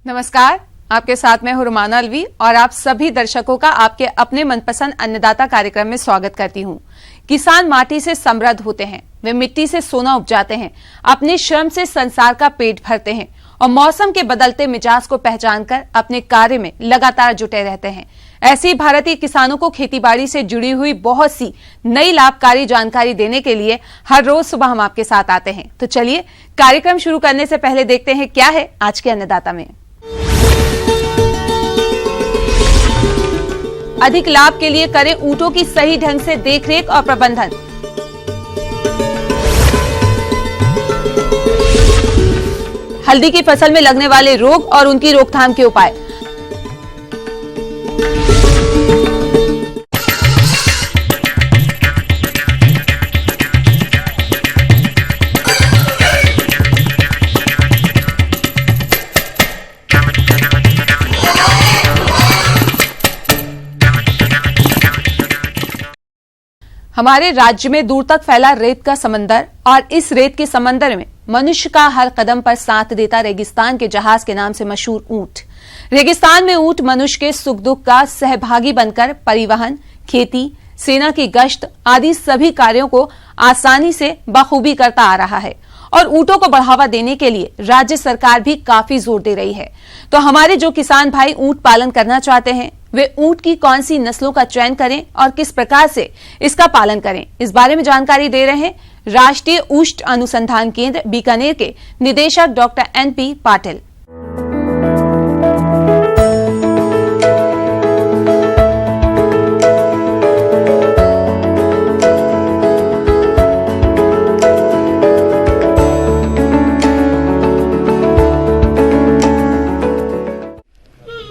नमस्कार, आपके साथ मैं हूं रुमाना अलवी और आप सभी दर्शकों का आपके अपने मनपसंद अन्नदाता कार्यक्रम में स्वागत करती हूं। किसान माटी से समृद्ध होते हैं, वे मिट्टी से सोना उपजाते हैं, अपने श्रम से संसार का पेट भरते हैं और मौसम के बदलते मिजाज को पहचानकर अपने कार्य में लगातार जुटे रहते हैं। ऐसे ही भारतीय किसानों को खेतीबाड़ी से जुड़ी हुई बहुत सी नई लाभकारी जानकारी देने के लिए हर रोज सुबह हम आपके साथ आते हैं। तो चलिए कार्यक्रम शुरू करने से पहले देखते हैं क्या है आज के अन्नदाता में। अधिक लाभ के लिए करें ऊंटों की सही ढंग से देखरेख और प्रबंधन। हल्दी की फसल में लगने वाले रोग और उनकी रोकथाम के उपाय। हमारे राज्य में दूर तक फैला रेत का समंदर और इस रेत के समंदर में मनुष्य का हर कदम पर साथ देता रेगिस्तान के जहाज के नाम से मशहूर ऊंट। रेगिस्तान में ऊंट मनुष्य के सुख दुख का सहभागी बनकर परिवहन, खेती, सेना की गश्त आदि सभी कार्यों को आसानी से बखूबी करता आ रहा है और ऊंटों को बढ़ावा देने के लिए राज्य सरकार भी काफी जोर दे रही है। तो हमारे जो किसान भाई ऊंट पालन करना चाहते हैं वे ऊंट की कौन सी नस्लों का चयन करें और किस प्रकार से इसका पालन करें, इस बारे में जानकारी दे रहे हैं राष्ट्रीय ऊष्ट अनुसंधान केंद्र बीकानेर के निदेशक डॉक्टर NP पाटिल।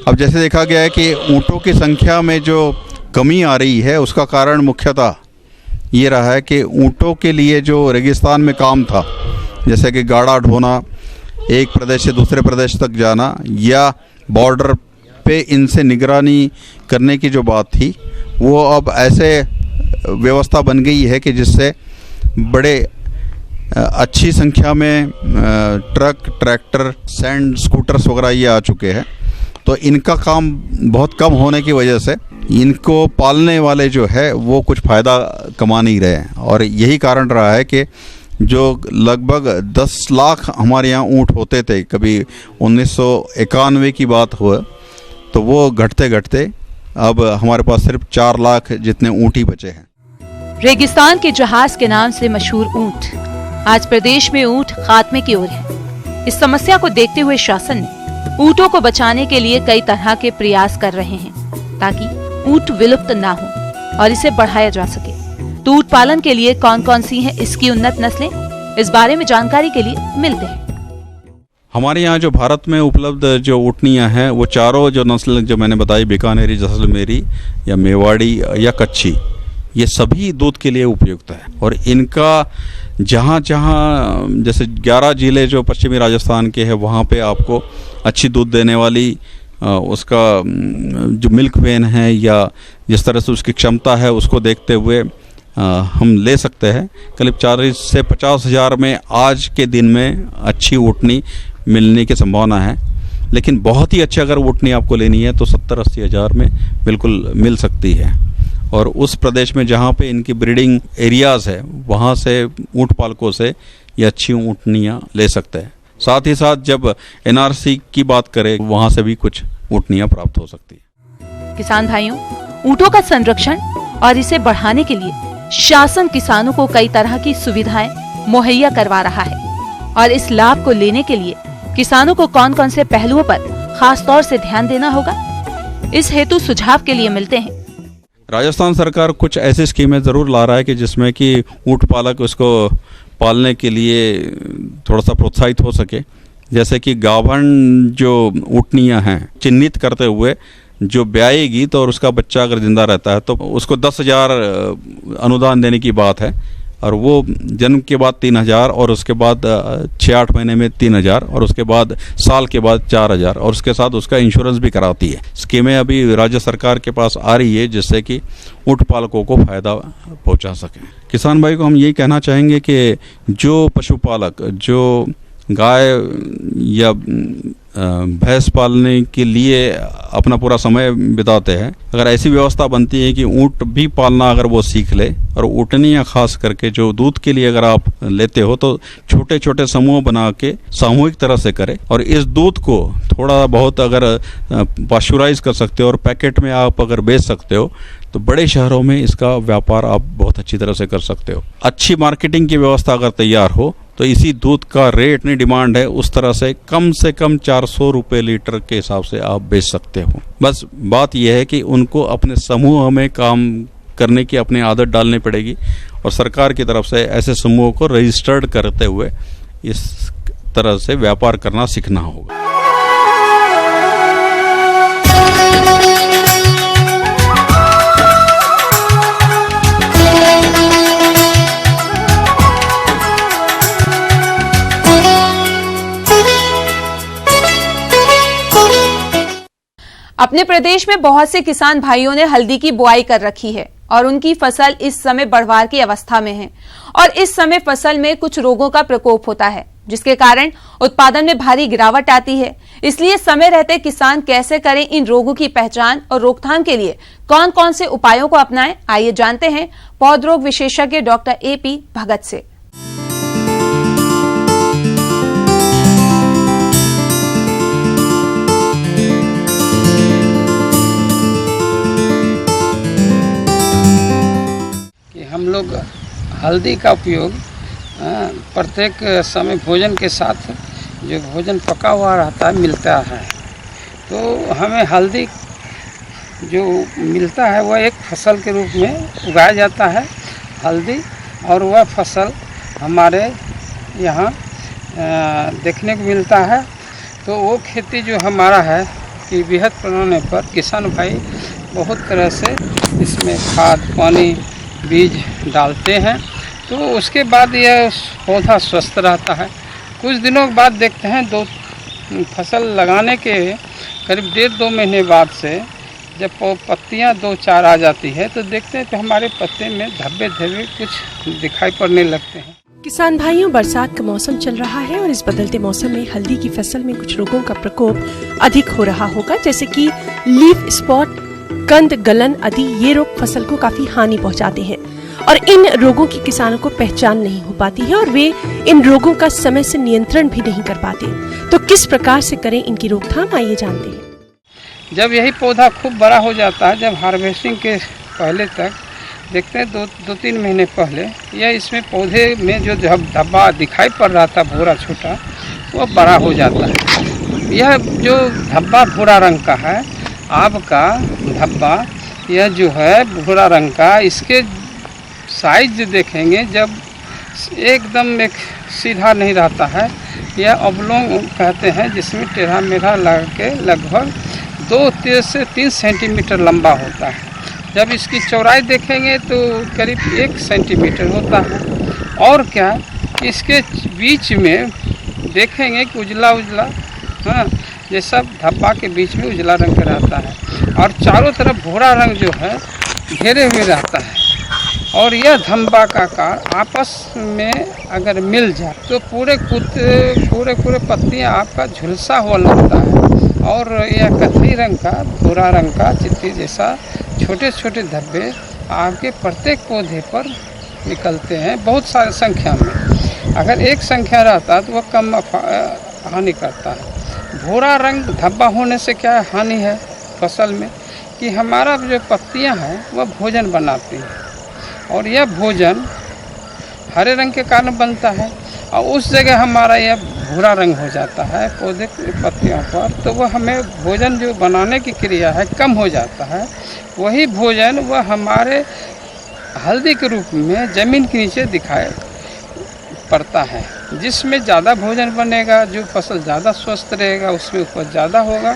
अब जैसे देखा गया है कि ऊँटों की संख्या में जो कमी आ रही है उसका कारण मुख्यतः ये रहा है कि ऊँटों के लिए जो रेगिस्तान में काम था, जैसे कि गाड़ा ढोना, एक प्रदेश से दूसरे प्रदेश तक जाना या बॉर्डर पे इनसे निगरानी करने की जो बात थी, वो अब ऐसे व्यवस्था बन गई है कि जिससे बड़े अच्छी संख्या में ट्रक, ट्रैक्टर, सैंड स्कूटर्स वगैरह ये आ चुके हैं। तो इनका काम बहुत कम होने की वजह से इनको पालने वाले जो है वो कुछ फ़ायदा कमा नहीं रहे हैं और यही कारण रहा है कि जो लगभग 10 लाख हमारे यहाँ ऊँट होते थे, कभी 1991 की बात हुआ तो वो घटते घटते अब हमारे पास सिर्फ 4 लाख जितने ऊँट ही बचे हैं। रेगिस्तान के जहाज के नाम से मशहूर ऊँट आज प्रदेश में ऊँट खात्मे की ओर है। इस समस्या को देखते हुए शासन ने ऊँटों को बचाने के लिए कई तरह के प्रयास कर रहे हैं ताकि ऊँट विलुप्त ना हो और इसे बढ़ाया जा सके। तो ऊँट पालन के लिए कौन कौन सी हैं इसकी उन्नत नस्लें, इस बारे में जानकारी के लिए मिलते हैं। हमारे यहाँ जो भारत में उपलब्ध जो ऊँटनियाँ हैं वो चारों जो नस्ल जो मैंने बताई, बीकानेरी, जैसलमेरी या मेवाड़ी या कच्छी, ये सभी दूध के लिए उपयुक्त है और इनका जहाँ जहाँ जैसे 11 जिले जो पश्चिमी राजस्थान के हैं वहाँ पे आपको अच्छी दूध देने वाली उसका जो मिल्क वेन है या जिस तरह से उसकी क्षमता है उसको देखते हुए हम ले सकते हैं। करीब 40 से 50 हज़ार में आज के दिन में अच्छी ऊँटनी मिलने की संभावना है, लेकिन बहुत ही अच्छी अगर ऊँटनी आपको लेनी है तो 70-80 हज़ार में बिल्कुल मिल सकती है और उस प्रदेश में जहाँ पे इनकी ब्रीडिंग एरियाज़ है वहाँ से ऊँट पालकों से ये अच्छी ऊँटनियाँ ले सकते हैं। साथ ही साथ जब NRC की बात करें वहाँ से भी कुछ ऊँटनियाँ प्राप्त हो सकती है। किसान भाइयों, ऊँटों का संरक्षण और इसे बढ़ाने के लिए शासन किसानों को कई तरह की सुविधाएं मुहैया करवा रहा है और इस लाभ को लेने के लिए किसानों को कौन कौन से पहलुओं पर खास तौर से ध्यान देना होगा, इस हेतु सुझाव के लिए मिलते हैं। राजस्थान सरकार कुछ ऐसी स्कीमें ज़रूर ला रहा है कि जिसमें कि ऊँट पालक उसको पालने के लिए थोड़ा सा प्रोत्साहित हो सके। जैसे कि गाभण जो ऊँटनियाँ हैं चिन्हित करते हुए जो ब्याएगी तो और उसका बच्चा अगर जिंदा रहता है तो उसको 10,000 अनुदान देने की बात है और वो जन्म के बाद 3,000 और उसके बाद 6-8 महीने में 3,000 और उसके बाद साल के बाद 4,000 और उसके साथ उसका इंश्योरेंस भी कराती है। स्कीमें अभी राज्य सरकार के पास आ रही है जिससे कि ऊँट पालकों को फ़ायदा पहुंचा सकें। किसान भाई को हम यही कहना चाहेंगे कि जो पशुपालक जो गाय या भैंस पालने के लिए अपना पूरा समय बिताते हैं, अगर ऐसी व्यवस्था बनती है कि ऊँट भी पालना अगर वो सीख ले, और ऊँटनियाँ खास करके जो दूध के लिए अगर आप लेते हो तो छोटे छोटे समूह बना के सामूहिक तरह से करें, और इस दूध को थोड़ा बहुत अगर पाश्चराइज कर सकते हो और पैकेट में आप अगर बेच सकते हो तो बड़े शहरों में इसका व्यापार आप बहुत अच्छी तरह से कर सकते हो। अच्छी मार्केटिंग की व्यवस्था अगर तैयार हो तो इसी दूध का रेट इतनी डिमांड है, उस तरह से कम 400 रुपये लीटर के हिसाब से आप बेच सकते हो। बस बात यह है कि उनको अपने समूह में काम करने की अपनी आदत डालनी पड़ेगी, और सरकार की तरफ से ऐसे समूहों को रजिस्टर्ड करते हुए इस तरह से व्यापार करना सीखना होगा। अपने प्रदेश में बहुत से किसान भाइयों ने हल्दी की बुआई कर रखी है और उनकी फसल इस समय बढ़वार की अवस्था में है, और इस समय फसल में कुछ रोगों का प्रकोप होता है जिसके कारण उत्पादन में भारी गिरावट आती है। इसलिए समय रहते किसान कैसे करें इन रोगों की पहचान और रोकथाम के लिए कौन कौन से उपायों को अपनाएं, आइए जानते हैं पौधरोग विशेषज्ञ डॉक्टर AP भगत से। हम लोग हल्दी का उपयोग प्रत्येक समय भोजन के साथ जो भोजन पका हुआ रहता है मिलता है, तो हमें हल्दी जो मिलता है वह एक फसल के रूप में उगाया जाता है हल्दी, और वह फसल हमारे यहाँ देखने को मिलता है। तो वो खेती जो हमारा है कि बृहद पैमाने पर किसान भाई बहुत तरह से इसमें खाद पानी बीज डालते हैं, तो उसके बाद यह पौधा स्वस्थ रहता है। कुछ दिनों के बाद देखते हैं दो फसल लगाने के करीब 1.5-2 महीने बाद से जब पत्तियां 2-4 आ जाती है तो देखते हैं तो हमारे पत्ते में धब्बे धब्बे कुछ दिखाई पड़ने लगते हैं। किसान भाइयों, बरसात का मौसम चल रहा है और इस बदलते मौसम में हल्दी की फसल में कुछ रोगों का प्रकोप अधिक हो रहा होगा, जैसे कि लीफ स्पॉट, कंद गलन आदि। ये रोग फसल को काफी हानि पहुंचाते हैं और इन रोगों की किसानों को पहचान नहीं हो पाती है और वे इन रोगों का समय से नियंत्रण भी नहीं कर पाते। तो किस प्रकार से करें इनकी रोकथाम, आइए जानते हैं। जब यही पौधा खूब बड़ा हो जाता है, जब हार्वेस्टिंग के पहले तक देखते हैं 2-3 महीने पहले, यह इसमें पौधे में जो धब्बा दिखाई पड़ रहा था भूरा छोटा, वह बड़ा हो जाता है। यह जो धब्बा भूरा रंग का है, आब का धब्बा, यह जो है भूरा रंग का, इसके साइज देखेंगे जब एकदम एक सीधा नहीं रहता है, यह ऑब्लोंग कहते हैं, जिसमें टेढ़ा मेढ़ा लग के लगभग 2 से 3 सेंटीमीटर लंबा होता है। जब इसकी चौड़ाई देखेंगे तो करीब 1 सेंटीमीटर होता है। और क्या, इसके बीच में देखेंगे कि उजला उजला, हाँ, ये सब धब्बा के बीच में उजला रंग का रहता है और चारों तरफ भूरा रंग जो है घेरे हुए रहता है। और यह धब्बा का आकार आपस में अगर मिल जाए तो पूरे पत्तियां आपका झुलसा हुआ लगता है और यह कथई रंग का, भूरा रंग का चित्ती जैसा छोटे छोटे धब्बे आपके प्रत्येक पौधे पर निकलते हैं, बहुत सारे संख्या में। अगर एक संख्या रहता तो वह कम हानि करता है। भूरा रंग धब्बा होने से क्या हानि है फसल में कि हमारा जो पत्तियां हैं वह भोजन बनाती हैं और यह भोजन हरे रंग के कारण बनता है और उस जगह हमारा यह भूरा रंग हो जाता है पौधे पत्तियों पर, तो वह हमें भोजन जो बनाने की क्रिया है कम हो जाता है। वही भोजन वह हमारे हल्दी के रूप में ज़मीन के नीचे दिखाई पड़ता है, जिसमें ज़्यादा भोजन बनेगा, जो फसल ज़्यादा स्वस्थ रहेगा, उसमें उपज ज़्यादा होगा।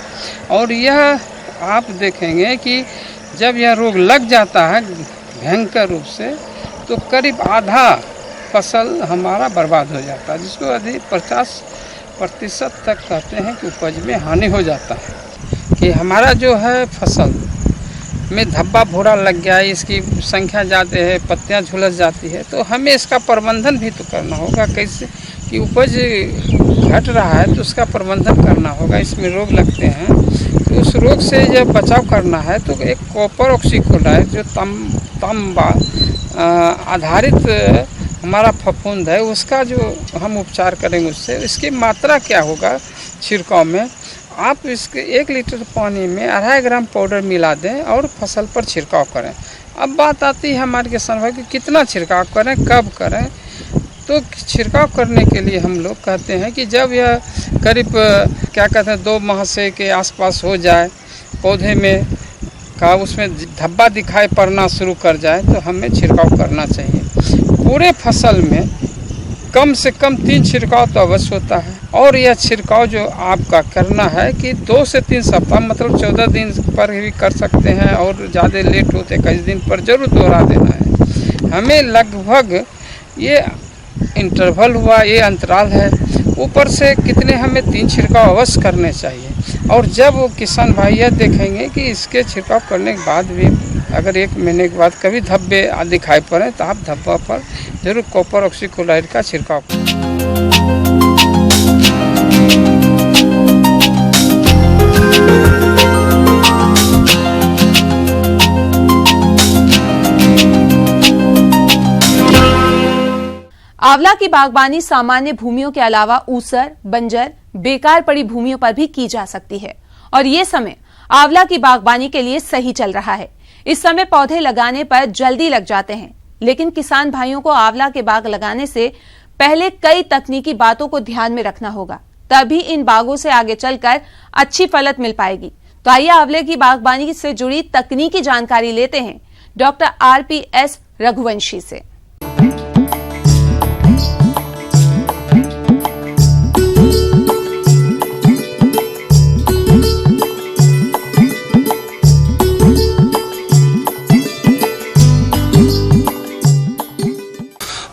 और यह आप देखेंगे कि जब यह रोग लग जाता है भयंकर रूप से, तो करीब आधा फसल हमारा बर्बाद हो जाता है, जिसको अधिक 50% तक कहते हैं कि उपज में हानि हो जाता है। कि हमारा जो है फसल में धब्बा भूरा लग गया, इसकी संख्या ज़्यादा है, पत्तियां झुलस जाती है, तो हमें इसका प्रबंधन भी तो करना होगा। कैसे कि उपज घट रहा है तो उसका प्रबंधन करना होगा। इसमें रोग लगते हैं तो उस रोग से जब बचाव करना है तो एक कॉपर ऑक्सीक्लोराइड जो तांबा आधारित हमारा फफूंद है उसका जो हम उपचार करेंगे उससे इसकी मात्रा क्या होगा छिड़काव में, आप इसके 1 लीटर पानी में 2.5 ग्राम पाउडर मिला दें और फसल पर छिड़काव करें। अब बात आती है हमारे किसान भाई कि कितना छिड़काव करें, कब करें। तो छिड़काव करने के लिए हम लोग कहते हैं कि जब यह करीब क्या कहते हैं 2 माह से के आसपास हो जाए, पौधे में का उसमें धब्बा दिखाई पड़ना शुरू कर जाए तो हमें छिड़काव करना चाहिए। पूरे फसल में कम से कम 3 छिड़काव तो अवश्य होता है और यह छिड़काव जो आपका करना है कि 2 से 3 सप्ताह मतलब 14 दिन पर भी कर सकते हैं और ज़्यादा लेट होते कई दिन पर जरूर दोहरा देना है। हमें लगभग ये इंटरवल हुआ, ये अंतराल है, ऊपर से कितने हमें 3 छिड़काव अवश्य करने चाहिए। और जब वो किसान भाई यह देखेंगे कि इसके छिड़काव करने के बाद भी अगर 1 महीने के बाद कभी धब्बे दिखाई पड़े तो आप धब्बा पर जरूर कॉपर ऑक्सीक्लोराइड का छिड़काव करें। आंवला की बागवानी सामान्य भूमियों के अलावा ऊसर, बंजर, बेकार पड़ी भूमियों पर भी की जा सकती है और ये समय आंवला की बागवानी के लिए सही चल रहा है। इस समय पौधे लगाने पर जल्दी लग जाते हैं, लेकिन किसान भाइयों को आंवला के बाग लगाने से पहले कई तकनीकी बातों को ध्यान में रखना होगा, तभी इन बागों से आगे चलकर अच्छी फलत मिल पाएगी। तो आइए आंवले की बागवानी से जुड़ी तकनीकी जानकारी लेते हैं डॉक्टर RPS रघुवंशी से।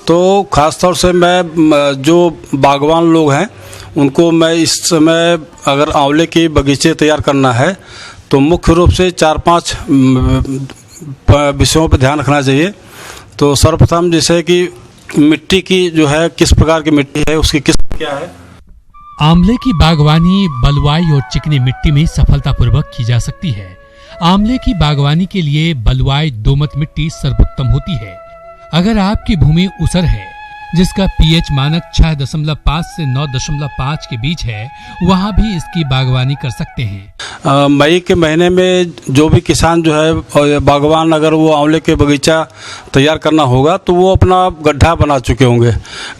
तो ख़ास तौर से मैं जो बागवान लोग हैं उनको मैं इस समय अगर आंवले के बगीचे तैयार करना है तो मुख्य रूप से 4-5 विषयों पर ध्यान रखना चाहिए। तो सर्वप्रथम जैसे कि मिट्टी की जो है किस प्रकार की मिट्टी है, उसकी किस्म क्या है। आंवले की बागवानी बलुआई और चिकनी मिट्टी में सफलतापूर्वक की जा सकती है। आंवले की बागवानी के लिए बलुआई दोमट मिट्टी सर्वोत्तम होती है। अगर आपकी भूमि ऊसर है जिसका pH मानक 6.5 से 9.5 के बीच है, वहां भी इसकी बागवानी कर सकते हैं। मई के महीने में जो भी किसान जो है बागवान अगर वो आंवले के बगीचा तैयार करना होगा तो वो अपना गड्ढा बना चुके होंगे।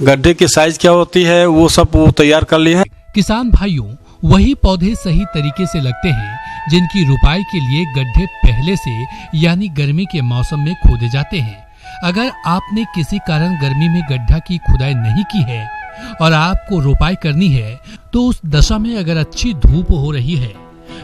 गड्ढे की साइज क्या होती है वो सब वो तैयार कर लिए हैं। किसान भाइयों, वही पौधे सही तरीके से लगते हैं जिनकी रुपाई के लिए गड्ढे पहले से यानी गर्मी के मौसम में खोदे जाते हैं। अगर आपने किसी कारण गर्मी में गड्ढा की खुदाई नहीं की है और आपको रोपाई करनी है तो उस दशा में अगर अच्छी धूप हो रही है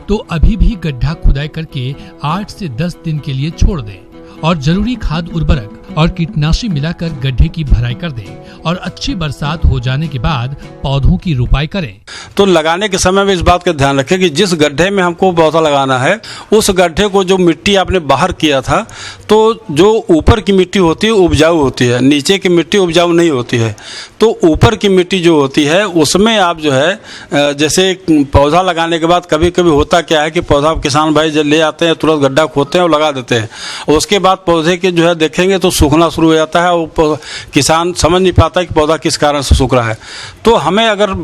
तो अभी भी गड्ढा खुदाई करके 8 से 10 दिन के लिए छोड़ दें और जरूरी खाद उर्वरक और कीटनाशी मिलाकर गड्ढे की भराई कर दें और अच्छी बरसात हो जाने के बाद पौधों की रुपाई करें। तो लगाने के समय में इस बात का ध्यान रखें कि जिस गड्ढे में हमको पौधा लगाना है उस गड्ढे को जो मिट्टी आपने बाहर किया था तो जो ऊपर की मिट्टी होती है उपजाऊ होती है, नीचे की मिट्टी उपजाऊ नहीं होती है। तो ऊपर की मिट्टी जो होती है उसमें आप जो है जैसे पौधा लगाने के बाद कभी कभी होता क्या है कि पौधा किसान भाई जब ले आते हैं तुरंत गड्ढा खोदते हैं और लगा देते हैं, उसके बाद पौधे के जो है देखेंगे तो सूखना शुरू हो जाता है और किसान समझ नहीं पाता कि पौधा किस कारण से सूख रहा है। तो हमें अगर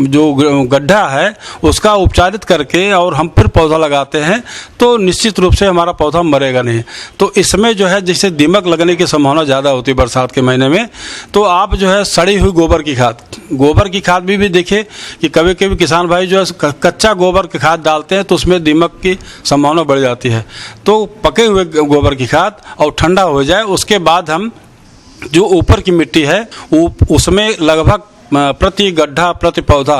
जो गड्ढा है उसका उपचारित करके और हम फिर पौधा लगाते हैं तो निश्चित रूप से हमारा पौधा मरेगा नहीं। तो इसमें जो है जैसे दीमक लगने की संभावना ज़्यादा होती है बरसात के महीने में, तो आप जो है सड़ी हुई गोबर की खाद भी देखिए कि कभी कभी किसान भाई जो है कच्चा गोबर की खाद डालते हैं तो उसमें दीमक की संभावना बढ़ जाती है। तो पके हुए गोबर की खाद और ठंडा हो जाए उसके बाद हम जो ऊपर की मिट्टी है उसमें लगभग प्रति गड्ढा प्रति पौधा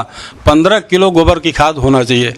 15 किलो गोबर की खाद होना चाहिए।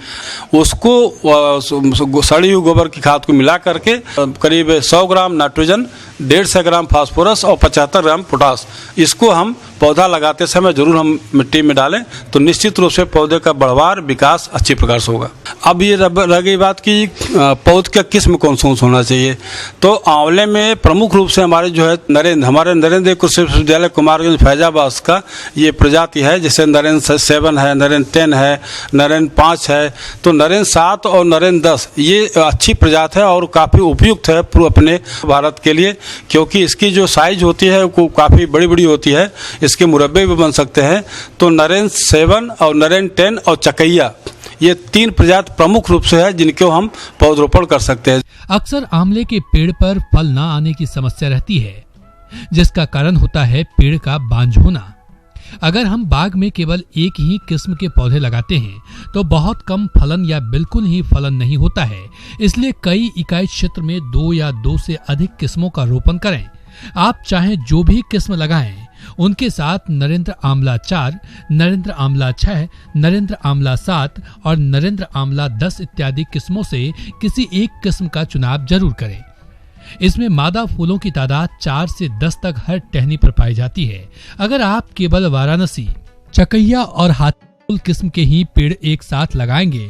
उसको सड़ी हुई गोबर की खाद को मिला करके करीब 100 ग्राम नाइट्रोजन, 150 ग्राम फास्फोरस और 75 ग्राम पोटास, इसको हम पौधा लगाते समय जरूर हम मिट्टी में डालें, तो निश्चित रूप से पौधे का बढ़वार विकास अच्छी प्रकार से होगा। अब ये रह गई बात कि पौधे का किस्म कौन सा होना चाहिए, तो आंवले में प्रमुख रूप से हमारे जो है नरेंद्र कृषि विश्वविद्यालय कुमारगंज फैजाबाद का ये प्रजाति है, जैसे नरेंद्र 7 है, नरेंद्र 10 है, नरेंद्र 5 है। तो नरेंद्र 7 और नरेंद्र 10 ये अच्छी प्रजाति है और काफ़ी उपयुक्त है अपने भारत के लिए, क्योंकि इसकी जो साइज होती है वो काफ़ी बड़ी बड़ी होती है, इसके मुरब्बे भी बन सकते हैं। तो नरेंद्र 7 और नरेंद्र 10 और चकैया, ये 3 प्रजाति प्रमुख रूप से है जिनको हम पौधरोपण कर सकते हैं। अक्सर आंवले के पेड़ पर फल न आने की समस्या रहती है, जिसका कारण होता है पेड़ का बांझ होना। अगर हम बाग में केवल एक ही किस्म के पौधे लगाते हैं तो बहुत कम फलन या बिल्कुल ही फलन नहीं होता है। इसलिए कई इकाई क्षेत्र में 2 या 2 से अधिक किस्मों का रोपण करें। आप चाहे जो भी किस्म लगाएं, उनके साथ नरेंद्र आंवला 4, नरेंद्र आंवला 6, नरेंद्र आंवला 7 और नरेंद्र आंवला 10 इत्यादि किस्मों से किसी एक किस्म का चुनाव जरूर करें। इसमें मादा फूलों की तादाद 4 से 10 तक हर टहनी पर पाई जाती है। अगर आप केवल वाराणसी, चकैया और हाथी किस्म के ही पेड़ एक साथ लगाएंगे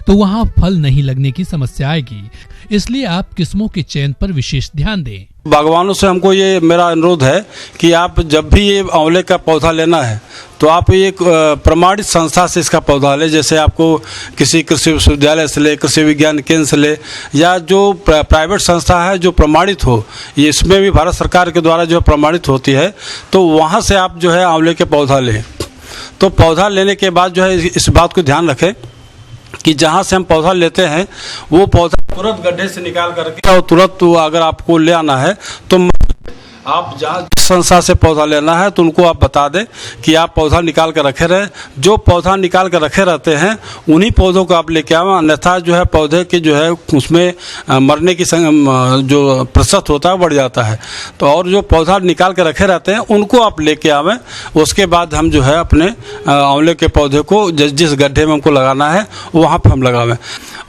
तो वहां फल नहीं लगने की समस्या आएगी। इसलिए आप किस्मों के चयन पर विशेष ध्यान दें। बागवानों से हमको ये मेरा अनुरोध है कि आप जब भी ये आंवले का पौधा लेना है तो आप एक प्रमाणित संस्था से इसका पौधा लें, जैसे आपको किसी कृषि विश्वविद्यालय से ले, कृषि विज्ञान केंद्र से ले, या जो प्राइवेट संस्था है जो प्रमाणित हो, ये इसमें भी भारत सरकार के द्वारा जो प्रमाणित होती है, तो वहाँ से आप जो है आंवले के पौधा लें। तो पौधा लेने के बाद जो है इस बात को ध्यान रखें कि जहाँ से हम पौधा लेते हैं वो पौधा तुरंत गड्ढे से निकाल करके और तुरंत अगर आपको ले आना है तो आप जहाँ जिस संस्था से पौधा लेना है तो उनको आप बता दें कि आप पौधा निकाल कर रखे रहे। जो पौधा निकाल कर रखे रहते हैं उन्हीं पौधों को आप लेके आवें, अन्यथा जो है पौधे की जो है उसमें मरने की जो प्रतिशत होता है बढ़ जाता है। तो और जो पौधा निकाल कर रखे रहते हैं उनको आप लेके आवें। उसके बाद हम जो है अपने आंवले के पौधे को जिस गड्ढे में हमको लगाना है वहाँ पर हम लगावें।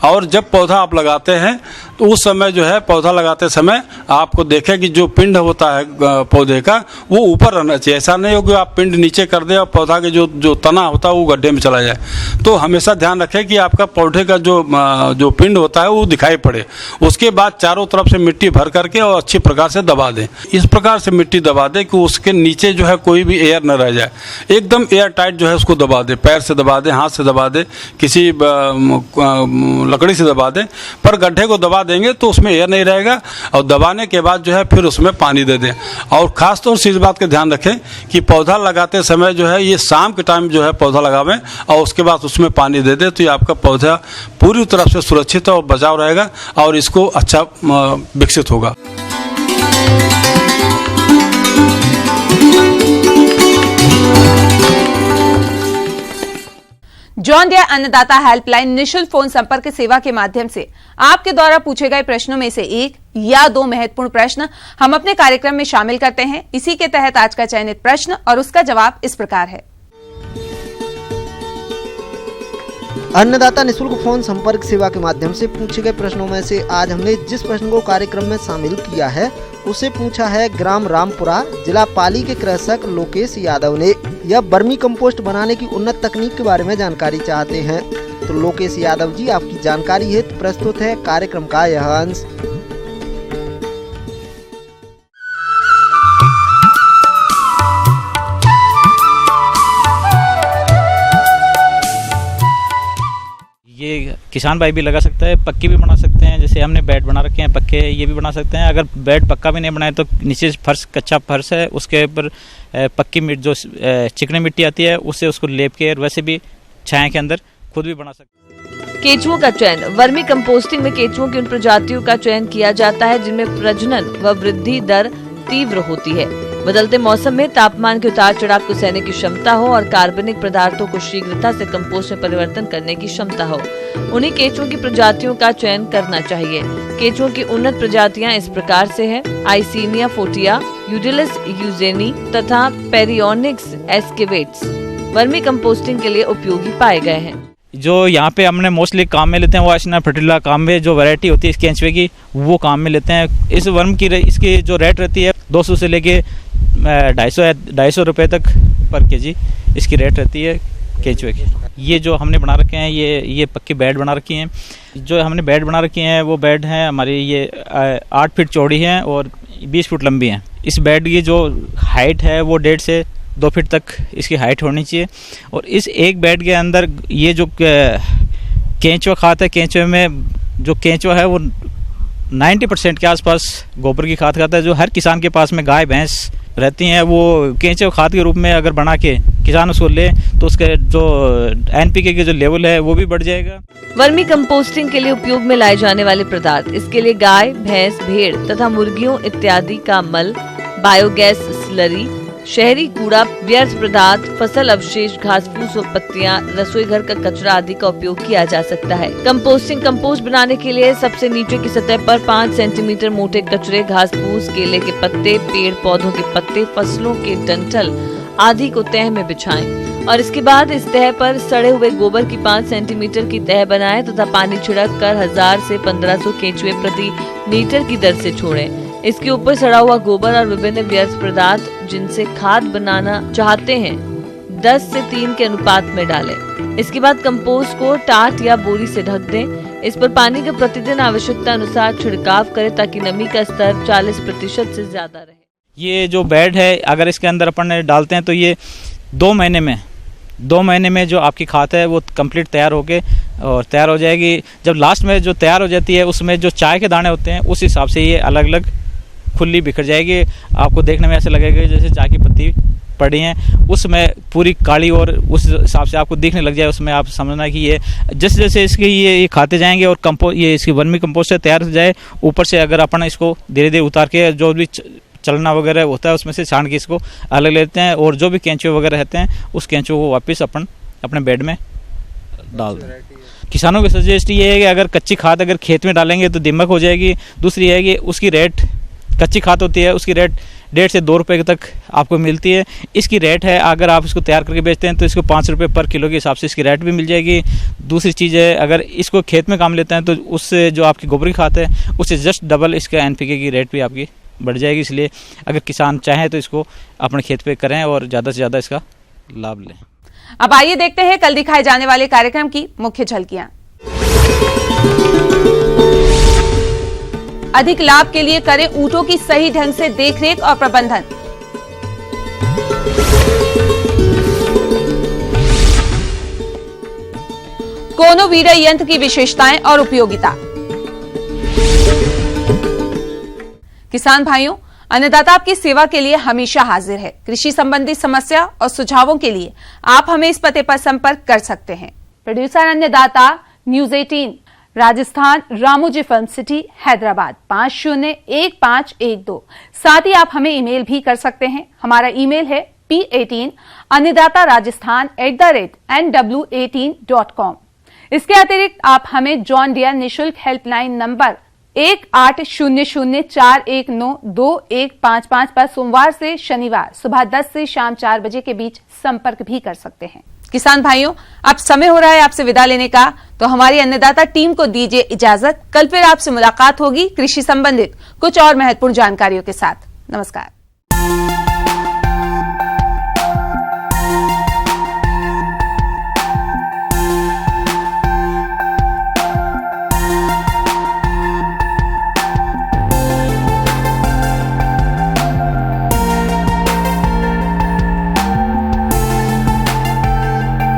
और जब पौधा आप लगाते हैं तो उस समय जो है पौधा लगाते समय आपको देखें कि जो पिंड होता है पौधे का वो ऊपर रहना चाहिए। ऐसा नहीं हो कि आप पिंड नीचे कर दें और पौधा के जो तना होता है वो गड्ढे में चला जाए। तो हमेशा ध्यान रखें कि आपका पौधे का जो पिंड होता है वो दिखाई पड़े। उसके बाद चारों तरफ से मिट्टी भर करके और अच्छी प्रकार से दबा दें। इस प्रकार से मिट्टी दबा दें कि उसके नीचे जो है कोई भी एयर न रह जाए। एकदम एयर टाइट जो है उसको दबा दें, पैर से दबा दें, हाथ से दबा दें, किसी लकड़ी से दबा दें, पर गड्ढे को दबा देंगे तो उसमें एयर नहीं रहेगा। और दबाने के बाद जो है फिर उसमें पानी दे दें। और ख़ास तौर से इस बात का ध्यान रखें कि पौधा लगाते समय जो है ये शाम के टाइम जो है पौधा लगावें और उसके बाद उसमें पानी दे दें, तो ये आपका पौधा पूरी तरह से सुरक्षित और बचाव रहेगा और इसको अच्छा विकसित होगा। जॉन डियर अन्नदाता हेल्पलाइन निःशुल्क फोन संपर्क सेवा के माध्यम से आपके द्वारा पूछे गए प्रश्नों में से 1 या 2 महत्वपूर्ण प्रश्न हम अपने कार्यक्रम में शामिल करते हैं। इसी के तहत आज का चयनित प्रश्न और उसका जवाब इस प्रकार है। अन्नदाता निःशुल्क फोन संपर्क सेवा के माध्यम से पूछे गए प्रश्नों में से आज हमने जिस प्रश्न को कार्यक्रम में शामिल किया है उसे पूछा है ग्राम रामपुरा, जिला पाली के कृषक लोकेश यादव ने। यह वर्मी कंपोस्ट बनाने की उन्नत तकनीक के बारे में जानकारी चाहते हैं। तो लोकेश यादव जी, आपकी जानकारी हेतु प्रस्तुत है कार्यक्रम का यह अंश। ये किसान भाई भी लगा सकता है, पक्की भी बना सकते हैं। जैसे हमने बेड बना रखे हैं पक्के, ये भी बना सकते हैं। अगर बेड पक्का भी नहीं बनाए तो नीचे फर्श, कच्चा फर्श है, उसके ऊपर पक्की मिट्टी जो चिकनी मिट्टी आती है उससे उसको लेप के वैसे भी छाया के अंदर खुद भी बना सकते हैं। केंचुओं का चयन। वर्मी कंपोस्टिंग में केंचुओं की उन प्रजातियों का चयन किया जाता है जिनमें प्रजनन व वृद्धि दर तीव्र होती है, बदलते मौसम में तापमान के उतार चढ़ाव को सहने की क्षमता हो और कार्बनिक पदार्थों को शीघ्रता से कंपोस्ट में परिवर्तन करने की क्षमता हो, उन्हीं केंचुओं की प्रजातियों का चयन करना चाहिए। केंचुओं की उन्नत प्रजातियां इस प्रकार से हैं: आइसीनिया फोटिया, यूडिलिस यूजेनी तथा पेरियोनिक्स एस्केवेट्स वर्मी कंपोस्टिंग के लिए उपयोगी पाए गए हैं। जो यहाँ पे हमने मोस्टली काम में लेते हैं वो एसिना फर्टिला काम में जो वैरायटी होती है इस केंचुए की वो काम में लेते हैं। इस वर्म की इसकी जो रेट रहती है 200 से लेके 250 रुपये तक पर केजी इसकी रेट रहती है केंचुए की। ये जो हमने बना रखे हैं ये पक्की बेड बना रखी हैं। जो हमने बेड बना रखी हैं वो बेड हैं हमारी ये 8 फीट चौड़ी हैं और 20 फुट लंबी हैं। इस बेड की जो हाइट है वो 1.5 से 2 फीट तक इसकी हाइट होनी चाहिए। और इस एक बेड के अंदर ये जो केंचुआ खाद है, केंचुए में जो केंचुआ है वो 90% के आसपास गोबर की खाद खाता है। जो हर किसान के पास में गाय भैंस रहती हैं वो केंचुआ खाद के रूप में अगर बना के किसान उसको ले तो उसके जो एनपीके के जो लेवल है वो भी बढ़ जाएगा। वर्मी कंपोस्टिंग के लिए उपयोग में लाए जाने वाले पदार्थ, इसके लिए गाय, भैंस, भेड़ तथा मुर्गियों इत्यादि का मल, बायोगैस स्लरी, शहरी कूड़ा, व्यर्थ पदार्थ, फसल अवशेष, घास फूस और पत्तियां, रसोई घर का कचरा आदि का उपयोग किया जा सकता है। कंपोस्ट बनाने के लिए सबसे नीचे की सतह पर 5 सेंटीमीटर मोटे कचरे, घास फूस, केले के पत्ते, पेड़ पौधों के पत्ते, फसलों के डंठल आदि को तह में बिछाएं और इसके बाद इस तह पर सड़े हुए गोबर की 5 सेंटीमीटर की तह बनाएं तथा पानी छिड़क कर 1000 से 1500 केंचुए प्रति लीटर की दर से छोड़ें। इसके ऊपर सड़ा हुआ गोबर और विभिन्न व्यर्थ पदार्थ जिनसे खाद बनाना चाहते हैं 10 से 3 के अनुपात में डालें। इसके बाद कंपोस्ट को टाट या बोरी से ढक दें। इस पर पानी का प्रतिदिन आवश्यकता अनुसार छिड़काव करें ताकि नमी का स्तर 40% से ज्यादा रहे। ये जो बेड है अगर इसके अंदर अपन डालते हैं तो ये 2 महीने में जो आपकी खाद है वो कंप्लीट तैयार हो जाएगी। जब लास्ट में जो तैयार हो जाती है उसमें जो चाय के दाने होते हैं उस हिसाब से ये अलग अलग खुली बिखर जाएगी। आपको देखने में ऐसे लगेगा जैसे चाय की पत्ती पड़ी हैं, उसमें पूरी काली और उस हिसाब से आपको दिखने लग जाए। उसमें आप समझना कि ये जैसे जैसे इसके ये खाते जाएंगे और ये इसकी वर्मी कंपोस्ट से तैयार हो जाए, ऊपर से अगर अपन इसको धीरे धीरे उतार के जो भी चलना वगैरह होता है उसमें से छान के इसको अलग लेते हैं और जो भी केंचुए वगैरह रहते हैं उस केंचुए को वापस अपन अपने बेड में डाल दें। किसानों की सजेस्ट ये है कि अगर कच्ची खाद अगर खेत में डालेंगे तो दीमक हो जाएगी। दूसरी है कि उसकी रेट, कच्ची खाद होती है उसकी रेट 1.5 से 2 रुपये तक आपको मिलती है। इसकी रेट है अगर आप इसको तैयार करके बेचते हैं तो इसको 5 रुपये पर किलो के हिसाब से इसकी रेट भी मिल जाएगी। दूसरी चीज़ है अगर इसको खेत में काम लेते हैं तो उससे जो आपकी गोबर की खाद है उससे जस्ट डबल इसका एनपीके की रेट भी आपकी बढ़ जाएगी। इसलिए अगर किसान चाहें तो इसको अपने खेत पे करें और ज़्यादा से ज़्यादा इसका लाभ लें। अब आइए देखते हैं कल दिखाए जाने वाले कार्यक्रम की मुख्य झलकियां। अधिक लाभ के लिए करें ऊंटों की सही ढंग से देखरेख और प्रबंधन। कोनो वीडर यंत्र की विशेषताएं और उपयोगिता। किसान भाइयों, अन्नदाता आपकी सेवा के लिए हमेशा हाजिर है। कृषि संबंधी समस्या और सुझावों के लिए आप हमें इस पते पर संपर्क कर सकते हैं। प्रोड्यूसर अन्नदाता, News 18, Rajasthan, Ramoji film city, Hyderabad 501512। साथ ही आप हमें ईमेल भी कर सकते हैं। हमारा ईमेल है p18annadatarajasthan@nw18.com। इसके अतिरिक्त आप हमें जॉन डियर निःशुल्क हेल्पलाइन नंबर 180041922155 पर सोमवार से शनिवार सुबह 10 से शाम 4 बजे के बीच संपर्क भी कर सकते हैं। किसान भाइयों, अब समय हो रहा है आपसे विदा लेने का, तो हमारी अन्नदाता टीम को दीजिए इजाजत। कल फिर आपसे मुलाकात होगी कृषि संबंधित कुछ और महत्वपूर्ण जानकारियों के साथ। नमस्कार।